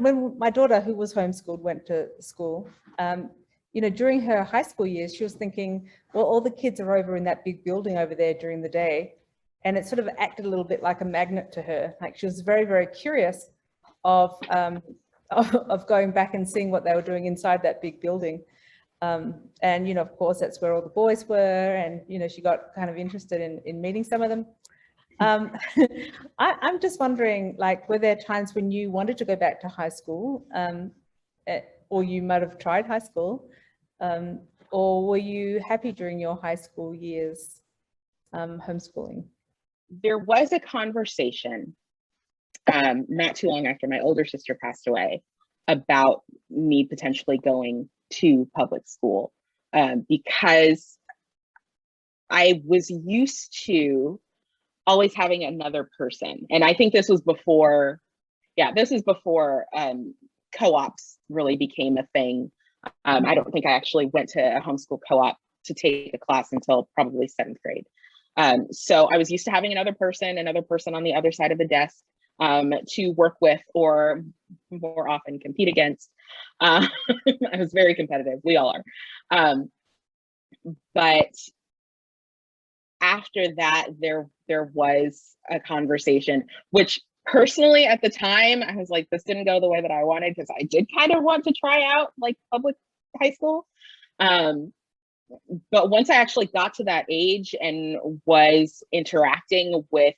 when my daughter, who was homeschooled, went to school, during her high school years, she was thinking, well, all the kids are over in that big building over there during the day. And it sort of acted a little bit like a magnet to her. Like she was very, very curious of going back and seeing what they were doing inside that big building. And, of course, that's where all the boys were. And, she got kind of interested in meeting some of them. I'm just wondering, like, were there times when you wanted to go back to high school, or you might have tried high school, or were you happy during your high school years homeschooling? There was a conversation not too long after my older sister passed away about me potentially going to public school because I was used to always having another person. And I think this was before, co-ops really became a thing. I don't think I actually went to a homeschool co-op to take a class until probably 7th grade. So I was used to having another person on the other side of the desk to work with, or more often compete against. I was very competitive, we all are. But after that, there was a conversation, which personally at the time, I was like, this didn't go the way that I wanted, because I did kind of want to try out like public high school. But once I actually got to that age and was interacting with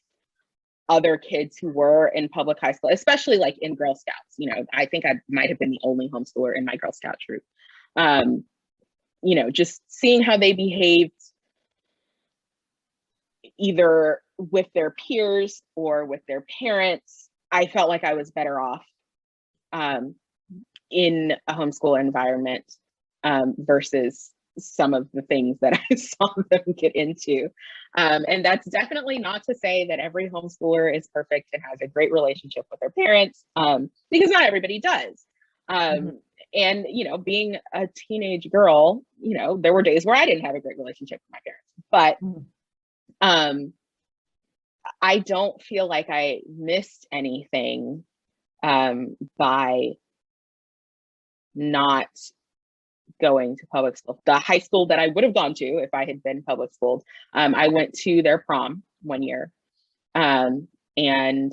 other kids who were in public high school, especially like in Girl Scouts, I think I might have been the only homeschooler in my Girl Scout troop. Just seeing how they behaved either with their peers or with their parents, I felt like I was better off in a homeschool environment versus some of the things that I saw them get into. And that's definitely not to say that every homeschooler is perfect and has a great relationship with their parents, because not everybody does. And, being a teenage girl, there were days where I didn't have a great relationship with my parents, but I don't feel like I missed anything by not going to public school. The high school that I would have gone to if I had been public schooled, I went to their prom one year. And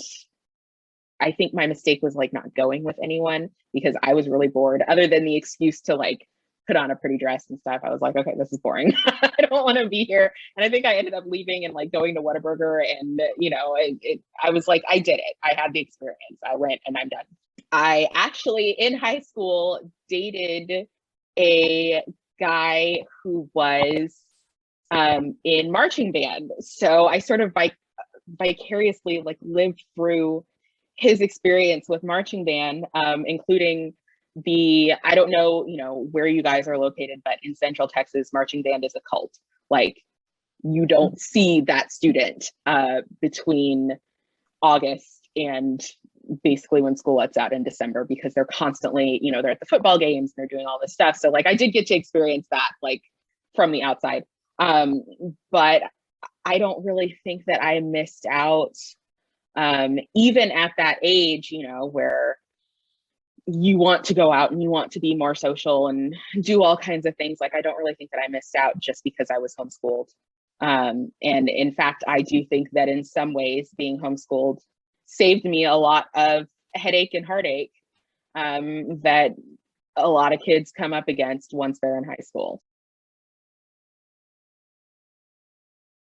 I think my mistake was like not going with anyone, because I was really bored. Other than the excuse to like put on a pretty dress and stuff, I was like, okay, this is boring. I don't want to be here. And I think I ended up leaving and like going to Whataburger, and I was like, I did it. I had the experience. I went and I'm done. I actually in high school dated a guy who was in marching band. So I sort of vicariously like lived through his experience with marching band, including I don't know, where you guys are located, but in Central Texas, marching band is a cult. Like, you don't see that student between August and basically when school lets out in December, because they're constantly, they're at the football games and they're doing all this stuff. So like, I did get to experience that like from the outside. But I don't really think that I missed out, even at that age, where you want to go out and you want to be more social and do all kinds of things. Like, I don't really think that I missed out just because I was homeschooled. And in fact, I do think that in some ways being homeschooled saved me a lot of headache and heartache that a lot of kids come up against once they're in high school.